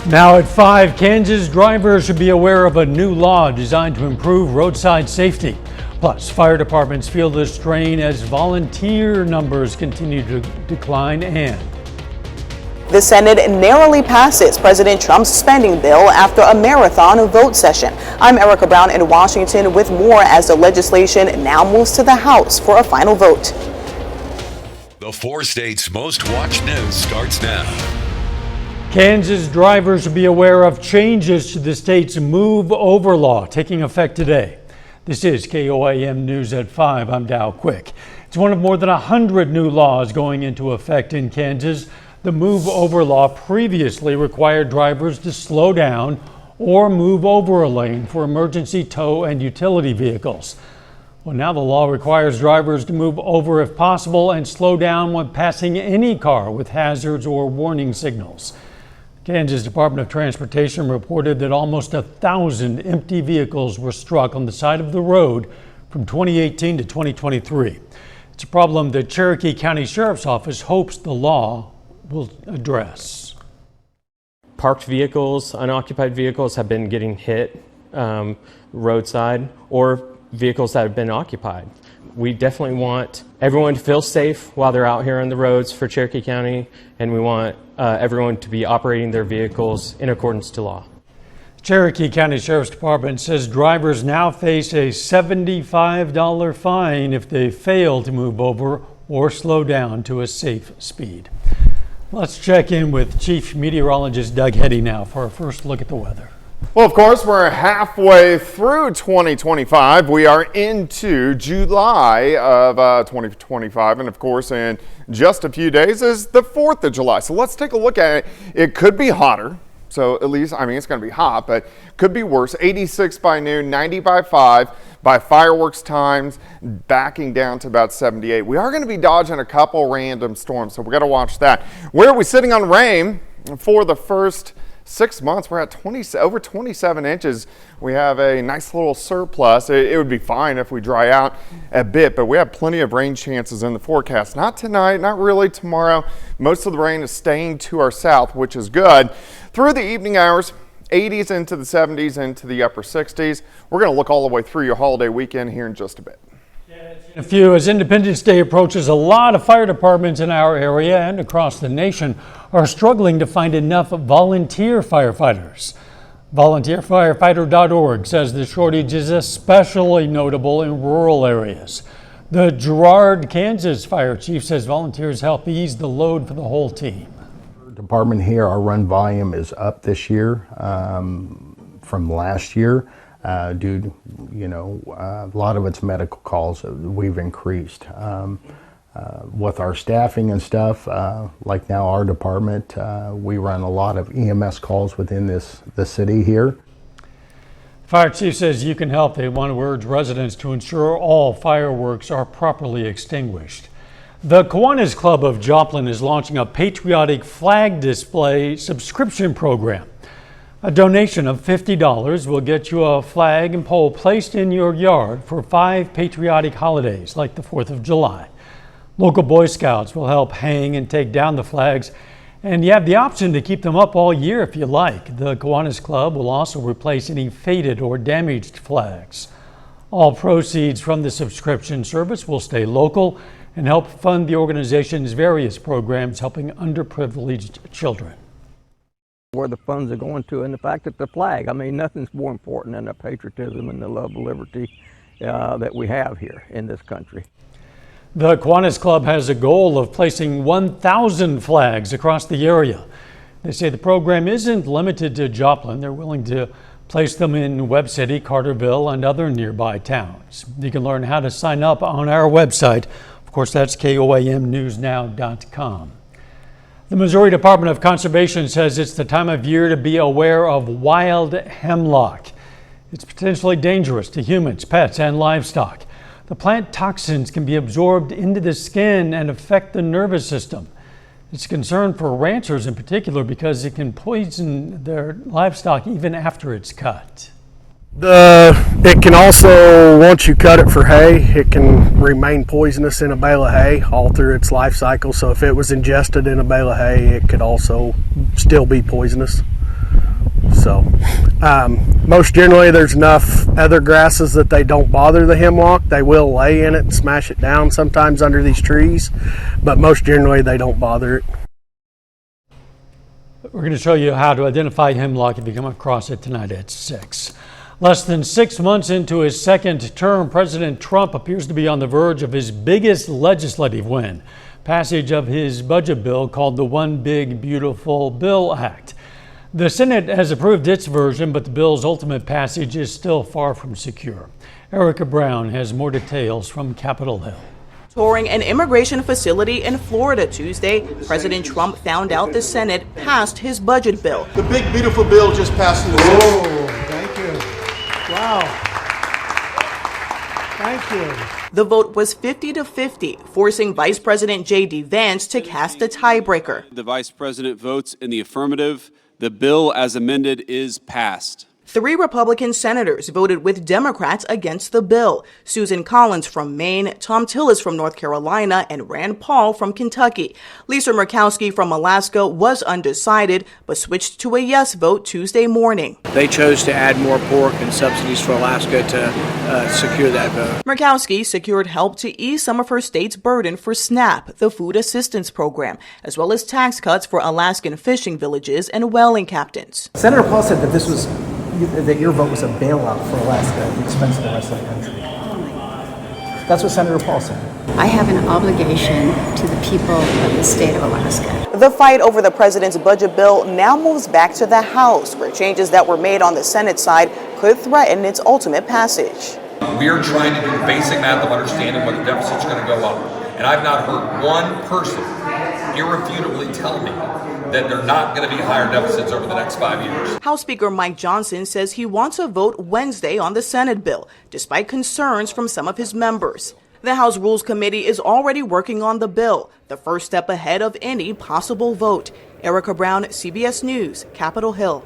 Now at 5, Kansas drivers should be aware of a new law designed to improve roadside safety. Plus, fire departments feel the strain as volunteer numbers continue to decline, and the Senate narrowly passes President Trump's spending bill after a marathon vote session. I'm Erica Brown in Washington with more as the legislation now moves to the House for a final vote. The 4 states' most watched news starts now. Kansas drivers should be aware of changes to the state's move over law taking effect today. This is KOAM News at 5. I'm Dow Quick. It's one of more than 100 new laws going into effect in Kansas. The move over law previously required drivers to slow down or move over a lane for emergency tow and utility vehicles. Well, now the law requires drivers to move over if possible and slow down when passing any car with hazards or warning signals. Kansas Department of Transportation reported that almost 1,000 empty vehicles were struck on the side of the road from 2018 to 2023. It's a problem the Cherokee County Sheriff's Office hopes the law will address. Parked vehicles, unoccupied vehicles have been getting hit roadside, or vehicles that have been occupied. We definitely want everyone to feel safe while they're out here on the roads for Cherokee County, and we want everyone to be operating their vehicles in accordance to law. Cherokee County Sheriff's Department says drivers now face a $75 fine if they fail to move over or slow down to a safe speed. Let's check in with Chief Meteorologist Doug Heddy now for our first look at the weather. Well, of course, we're halfway through 2025. We are into July of 2025. And of course, in just a few days is the 4th of July. So let's take a look at it. It could be hotter. So at least, it's going to be hot, but could be worse. 86 by noon, 90 by 5. By fireworks times, backing down to about 78. We are going to be dodging a couple random storms, so we got to watch that. Where are we sitting on rain for the first 6 months? We're at over 27 inches. We have a nice little surplus. It would be fine if we dry out a bit, but we have plenty of rain chances in the forecast. Not tonight, not really tomorrow. Most of the rain is staying to our south, which is good. Through the evening hours, 80s into the 70s into the upper 60s. We're going to look all the way through your holiday weekend here in just a bit. A few as Independence Day approaches, a lot of fire departments in our area and across the nation are struggling to find enough volunteer firefighters. Volunteerfirefighter.org says the shortage is especially notable in rural areas. The Girard, Kansas fire chief says volunteers help ease the load for the whole team. Department here, our run volume is up this year from last year due to, a lot of it's medical calls that we've increased. With our staffing and stuff, like now our department, we run a lot of EMS calls within the city here. Fire chief says you can help. They want to urge residents to ensure all fireworks are properly extinguished. The Kiwanis Club of Joplin is launching a Patriotic flag display subscription program. A donation of $50 will get you a flag and pole placed in your yard for 5 patriotic holidays like the 4th of July. Local Boy Scouts will help hang and take down the flags, and you have the option to keep them up all year if you like. The Kiwanis Club will also replace any faded or damaged flags. All proceeds from the subscription service will stay local and help fund the organization's various programs helping underprivileged children. Where the funds are going to, and the fact that the flag, nothing's more important than the patriotism and the love of liberty that we have here in this country. The Kiwanis Club has a goal of placing 1,000 flags across the area. They say the program isn't limited to Joplin. They're willing to place them in Webb City, Carterville, and other nearby towns. You can learn how to sign up on our website. Of course, that's KOAMnewsnow.com. The Missouri Department of Conservation says it's the time of year to be aware of wild hemlock. It's potentially dangerous to humans, pets, and livestock. The plant toxins can be absorbed into the skin and affect the nervous system. It's a concern for ranchers in particular because it can poison their livestock even after it's cut. It can also, once you cut it for hay, it can remain poisonous in a bale of hay all through its life cycle. So if it was ingested in a bale of hay, it could also still be poisonous. So most generally there's enough other grasses that they don't bother the hemlock. They will lay in it and smash it down sometimes under these trees, but most generally they don't bother it. We're going to show you how to identify hemlock if you come across it tonight at 6. Less than 6 months into his second term, President Trump appears to be on the verge of his biggest legislative win. Passage of his budget bill called the One Big Beautiful Bill Act. The Senate has approved its version, but the bill's ultimate passage is still far from secure. Erica Brown has more details from Capitol Hill. Touring an immigration facility in Florida Tuesday, President Trump found out the Senate passed his budget bill. The big, beautiful bill just passed in the Senate. Oh, thank you. Wow. Thank you. The vote was 50-50, forcing Vice President J.D. Vance to cast a tiebreaker. The Vice President votes in the affirmative. The bill as amended is passed. 3 Republican senators voted with Democrats against the bill. Susan Collins from Maine, Tom Tillis from North Carolina, and Rand Paul from Kentucky. Lisa Murkowski from Alaska was undecided, but switched to a yes vote Tuesday morning. They chose to add more pork and subsidies for Alaska to secure that vote. Murkowski secured help to ease some of her state's burden for SNAP, the food assistance program, as well as tax cuts for Alaskan fishing villages and whaling captains. Senator Paul said that your vote was a bailout for Alaska at the expense of the rest of the country. That's what Senator Paul said. I have an obligation to the people of the state of Alaska. The fight over the president's budget bill now moves back to the House, where changes that were made on the Senate side could threaten its ultimate passage. We are trying to do the basic math of understanding what the deficit's going to go up. And I've not heard one person irrefutably tell me that they're not going to be higher deficits over the next 5 years. House Speaker Mike Johnson says he wants a vote Wednesday on the Senate bill, despite concerns from some of his members. The House Rules Committee is already working on the bill, the first step ahead of any possible vote. Erica Brown, CBS News, Capitol Hill.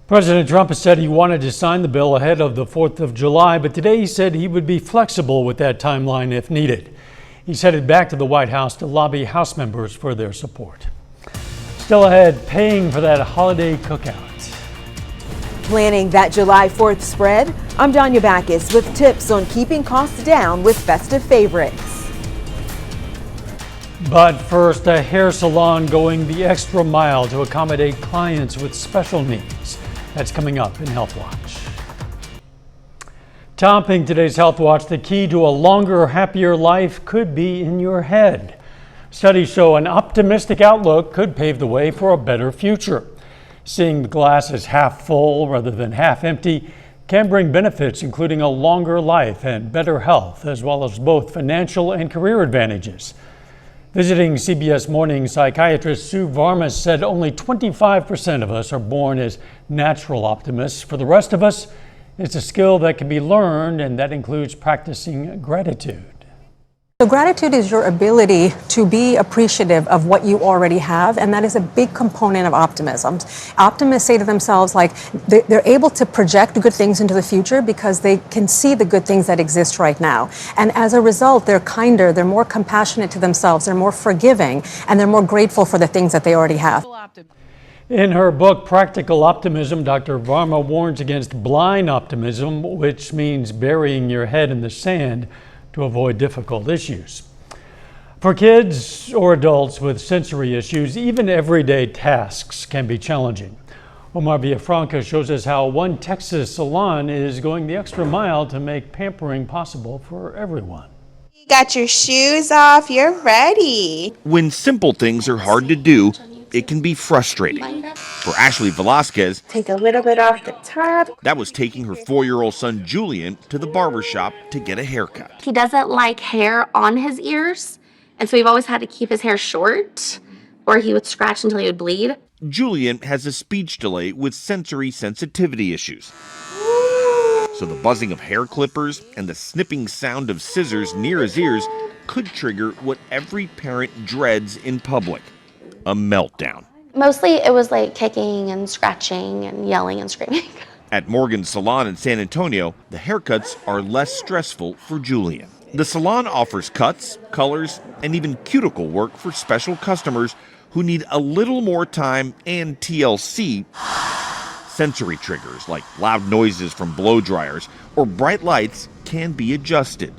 President Trump has said he wanted to sign the bill ahead of the 4th of July, but today he said he would be flexible with that timeline if needed. He's headed back to the White House to lobby House members for their support. Still ahead, paying for that holiday cookout. Planning that July 4th spread? I'm Danya Backus with tips on keeping costs down with festive favorites. But first, a hair salon going the extra mile to accommodate clients with special needs. That's coming up in Health Watch. Topping today's Health Watch, the key to a longer, happier life could be in your head. Studies show an optimistic outlook could pave the way for a better future. Seeing the glass as half full rather than half empty can bring benefits, including a longer life and better health, as well as both financial and career advantages. Visiting CBS Morning psychiatrist Sue Varmus said only 25% of us are born as natural optimists. For the rest of us, it's a skill that can be learned, and that includes practicing gratitude. So gratitude is your ability to be appreciative of what you already have, and that is a big component of optimism. Optimists say to themselves, like, they're able to project good things into the future because they can see the good things that exist right now. And as a result, they're kinder, they're more compassionate to themselves, they're more forgiving, and they're more grateful for the things that they already have. In her book, Practical Optimism, Dr. Varma warns against blind optimism, which means burying your head in the sand to avoid difficult issues. For kids or adults with sensory issues, even everyday tasks can be challenging. Omar Villafranca shows us how one Texas salon is going the extra mile to make pampering possible for everyone. You got your shoes off, you're ready. When simple things are hard to do, it can be frustrating. For Ashley Velasquez, take a little bit off the top. That was taking her 4-year-old son Julian to the barbershop to get a haircut. He doesn't like hair on his ears, and so we've always had to keep his hair short, or he would scratch until he would bleed. Julian has a speech delay with sensory sensitivity issues. So the buzzing of hair clippers and the snipping sound of scissors near his ears could trigger what every parent dreads in public: a meltdown. Mostly it was like kicking and scratching and yelling and screaming. At Morgan's Salon in San Antonio, the haircuts are less stressful for Julian. The salon offers cuts, colors, and even cuticle work for special customers who need a little more time and TLC Sensory triggers like loud noises from blow dryers or bright lights can be adjusted.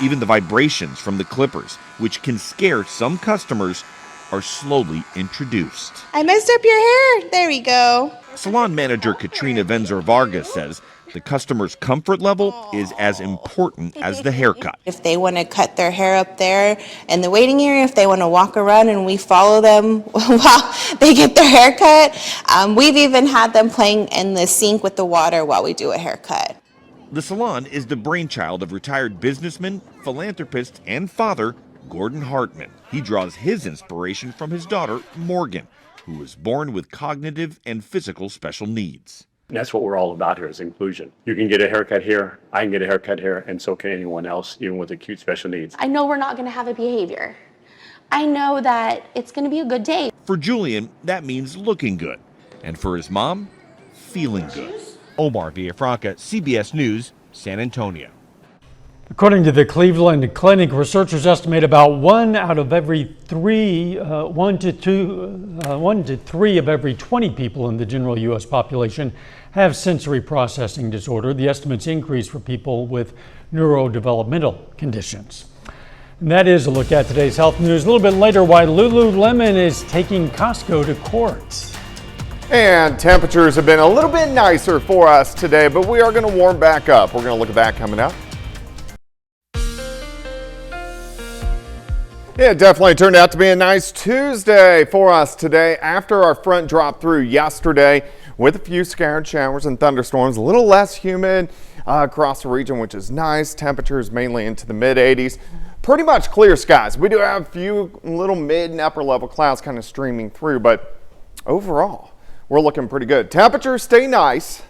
Even the vibrations from the clippers, which can scare some customers, are slowly introduced. I messed up your hair. There we go. Salon manager Katrina Venzer Vargas says the customer's comfort level is as important as the haircut. If they want to cut their hair up there in the waiting area, if they want to walk around and we follow them while they get their hair cut, we've even had them playing in the sink with the water while we do a haircut. The salon is the brainchild of retired businessman, philanthropist, and father Gordon Hartman. He draws his inspiration from his daughter, Morgan, who was born with cognitive and physical special needs. That's what we're all about here is inclusion. You can get a haircut here, I can get a haircut here, and so can anyone else, even with acute special needs. I know we're not going to have a behavior. I know that it's going to be a good day. For Julian, that means looking good. And for his mom, feeling good. Omar Villafranca, CBS News, San Antonio. According to the Cleveland Clinic, researchers estimate about 1 to 3 of every 20 people in the general U.S. population have sensory processing disorder. The estimates increase for people with neurodevelopmental conditions. And that is a look at today's health news. A little bit later, why Lululemon is taking Costco to court. And temperatures have been a little bit nicer for us today, but we are going to warm back up. We're going to look at that coming up. Yeah, it definitely turned out to be a nice Tuesday for us today after our front dropped through yesterday with a few scattered showers and thunderstorms, a little less humid across the region, which is nice. Temperatures mainly into the mid 80s. Pretty much clear skies. We do have a few little mid and upper level clouds kind of streaming through, but overall, we're looking pretty good. Temperatures stay nice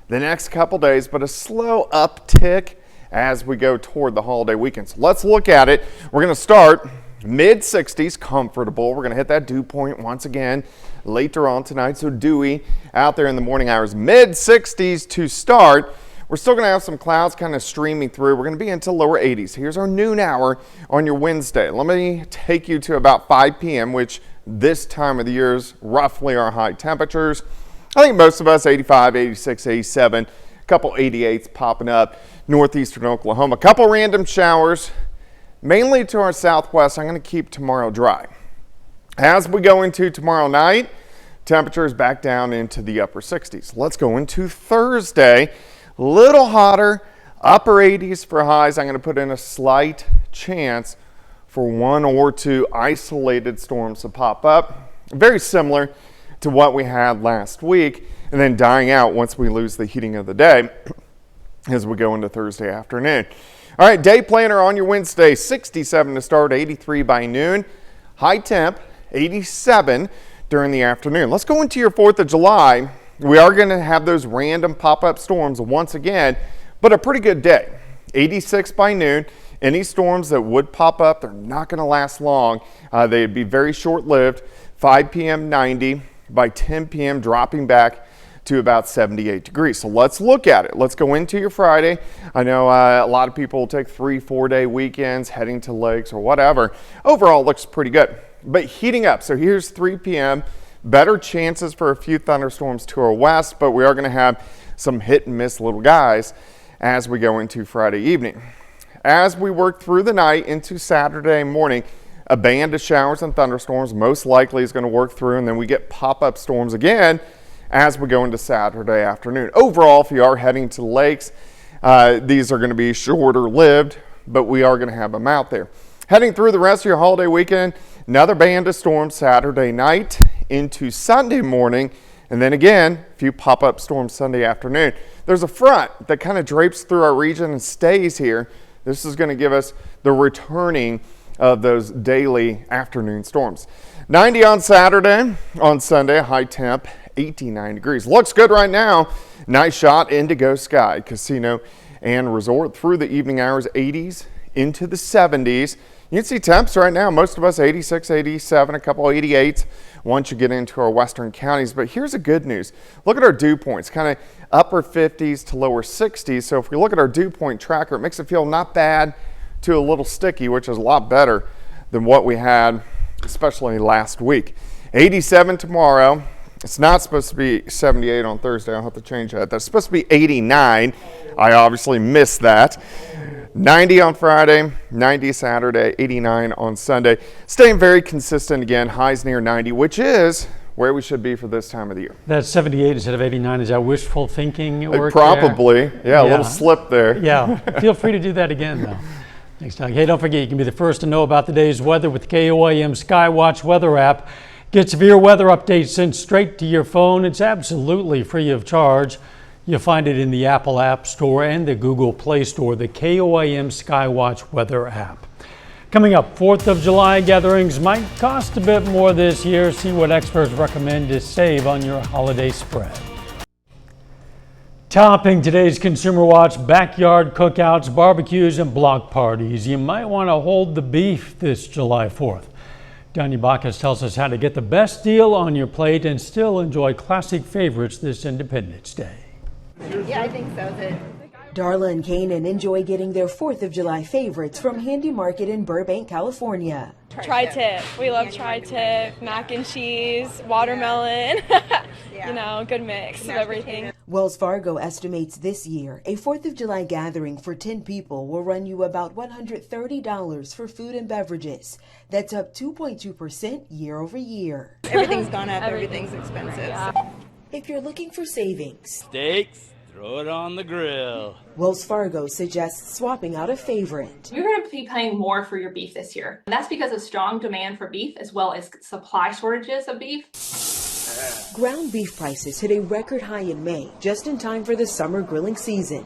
the next couple days, but a slow uptick as we go toward the holiday weekend. So let's look at it. We're going to start mid 60s, comfortable. We're going to hit that dew point once again later on tonight. So dewy out there in the morning hours. Mid 60s to start. We're still going to have some clouds kind of streaming through. We're going to be into lower 80s. Here's our noon hour on your Wednesday. Let me take you to about 5 p.m., which this time of the year is roughly our high temperatures. I think most of us 85, 86, 87, a couple 88s popping up. Northeastern Oklahoma, a couple random showers. Mainly to our southwest. I'm going to keep tomorrow dry. As we go into tomorrow night, temperatures back down into the upper 60s. Let's go into Thursday. A little hotter, upper 80s for highs. I'm going to put in a slight chance for 1 or 2 isolated storms to pop up. Very similar to what we had last week, and then dying out once we lose the heating of the day as we go into Thursday afternoon. All right, day planner on your Wednesday, 67 to start, 83 by noon. High temp, 87 during the afternoon. Let's go into your 4th of July. We are going to have those random pop-up storms once again, but a pretty good day. 86 by noon. Any storms that would pop up, they're not going to last long. They'd be very short-lived. 5 p.m., 90. By 10 p.m., dropping back to about 78 degrees. So let's look at it. Let's go into your Friday. I know a lot of people will take 3-4 day weekends heading to lakes or whatever. Overall, it looks pretty good, but heating up. So here's 3 p.m. Better chances for a few thunderstorms to our west, but we are going to have some hit and miss little guys as we go into Friday evening. As we work through the night into Saturday morning, a band of showers and thunderstorms most likely is going to work through, and then we get pop-up storms again as we go into Saturday afternoon. Overall, if you are heading to the lakes, these are going to be shorter lived, but we are going to have them out there. Heading through the rest of your holiday weekend, another band of storms Saturday night into Sunday morning, and then again, a few pop-up storms Sunday afternoon. There's a front that kind of drapes through our region and stays here. This is going to give us the returning of those daily afternoon storms. 90 on Saturday, on Sunday, high temp, 89 degrees. Looks good right now. Nice shot, indigo sky, casino and resort through the evening hours, 80s into the 70s. You can see temps right now, most of us 86, 87, a couple 88s once you get into our western counties. But here's the good news. Look at our dew points, kind of upper 50s to lower 60s. So if we look at our dew point tracker, it makes it feel not bad to a little sticky, which is a lot better than what we had, especially last week. 87 tomorrow, It's not supposed to be 78 on Thursday. I'll have to change that. That's supposed to be 89. I obviously missed that. 90 on Friday, 90 Saturday, 89 on Sunday. Staying very consistent again, highs near 90, which is where we should be for this time of the year. That's 78 instead of 89. Is that wishful thinking at work Probably. there? Yeah, a little slip there. Yeah. Feel free to do that again, though. Thanks, Doug. Hey, don't forget, you can be the first to know about the day's weather with the KOAM Skywatch weather app. Get severe weather updates sent straight to your phone. It's absolutely free of charge. You'll find it in the Apple App Store and the Google Play Store, the KOAM Skywatch weather app. Coming up, 4th of July gatherings might cost a bit more this year. See what experts recommend to save on your holiday spread. Topping today's Consumer Watch, backyard cookouts, barbecues, and block parties. You might want to hold the beef this July 4th. Danya Bacchus tells us how to get the best deal on your plate and still enjoy classic favorites this Independence Day. Yeah, I think so. Darla and Kanan enjoy getting their 4th of July favorites from Handy Market in Burbank, California. Tri-tip. We love tri-tip, mac and cheese, watermelon. You know, good mix of everything. Wells Fargo estimates this year a 4th of July gathering for 10 people will run you about $130 for food and beverages. That's up 2.2% year over year. Everything's gone up. Everything's expensive. Yeah. If you're looking for savings, steaks, throw it on the grill. Wells Fargo suggests swapping out a favorite. You're going to be paying more for your beef this year. That's because of strong demand for beef as well as supply shortages of beef. Ground beef prices hit a record high in May, just in time for the summer grilling season.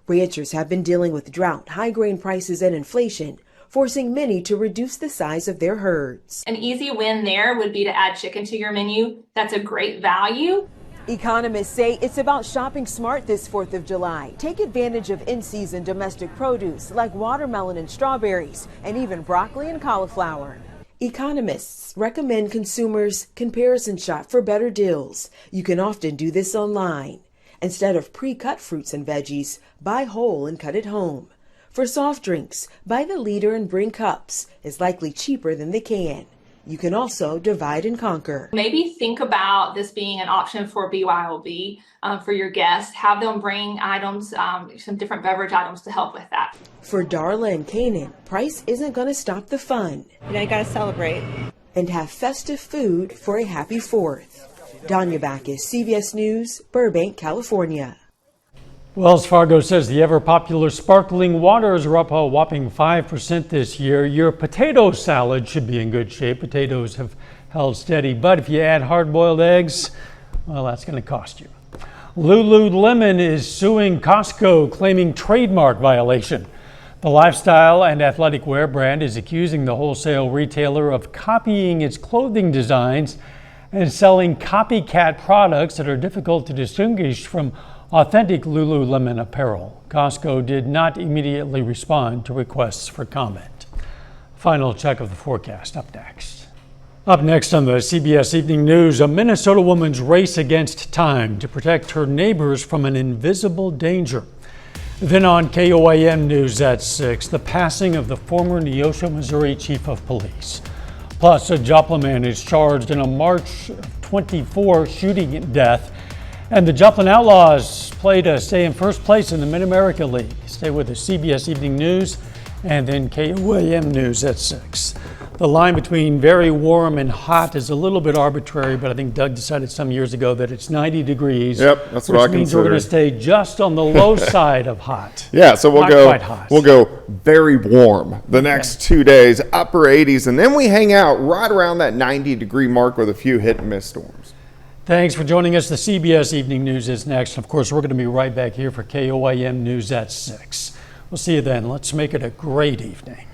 Ranchers have been dealing with drought, high grain prices, and inflation, forcing many to reduce the size of their herds. An easy win there would be to add chicken to your menu. That's a great value. Economists say it's about shopping smart this 4th of July. Take advantage of in-season domestic produce like watermelon and strawberries, and even broccoli and cauliflower. Economists recommend consumers comparison shop for better deals. You can often do this online. Instead of pre-cut fruits and veggies, buy whole and cut at home. For soft drinks, buy the liter and bring cups. It's likely cheaper than the can. You can also divide and conquer. Maybe think about this being an option for BYOB for your guests. Have them bring items, some different beverage items to help with that. For Darla and Kanan, price isn't going to stop the fun. You got to celebrate. And have festive food for a happy 4th. Danya Bacchus, CBS News, Burbank, California. Wells Fargo says the ever-popular sparkling waters are up a whopping 5% this year. Your potato salad should be in good shape. Potatoes have held steady, but if you add hard-boiled eggs, well, that's going to cost you. Lululemon is suing Costco, claiming trademark violation. The lifestyle and athletic wear brand is accusing the wholesale retailer of copying its clothing designs and selling copycat products that are difficult to distinguish from authentic Lululemon apparel. Costco did not immediately respond to requests for comment. Final check of the forecast up next. Up next on the CBS Evening News, a Minnesota woman's race against time to protect her neighbors from an invisible danger. Then on KOAM News at 6, the passing of the former Neosho, Missouri chief of police. Plus, a Joplin man is charged in a March 24 shooting death. And the Joplin Outlaws play to stay in first place in the Mid-America League. Stay with the CBS Evening News and then KOAM News at 6. The line between very warm and hot is a little bit arbitrary, but I think Doug decided some years ago that it's 90 degrees. Yep, that's what I consider. Which means we're going to stay just on the low side of hot. Yeah, so Not quite hot. We'll go very warm the next 2 days, upper 80s, and then we hang out right around that 90-degree mark with a few hit and miss storms. Thanks for joining us. The CBS Evening News is next. Of course, we're going to be right back here for KOAM News at 6. We'll see you then. Let's make it a great evening.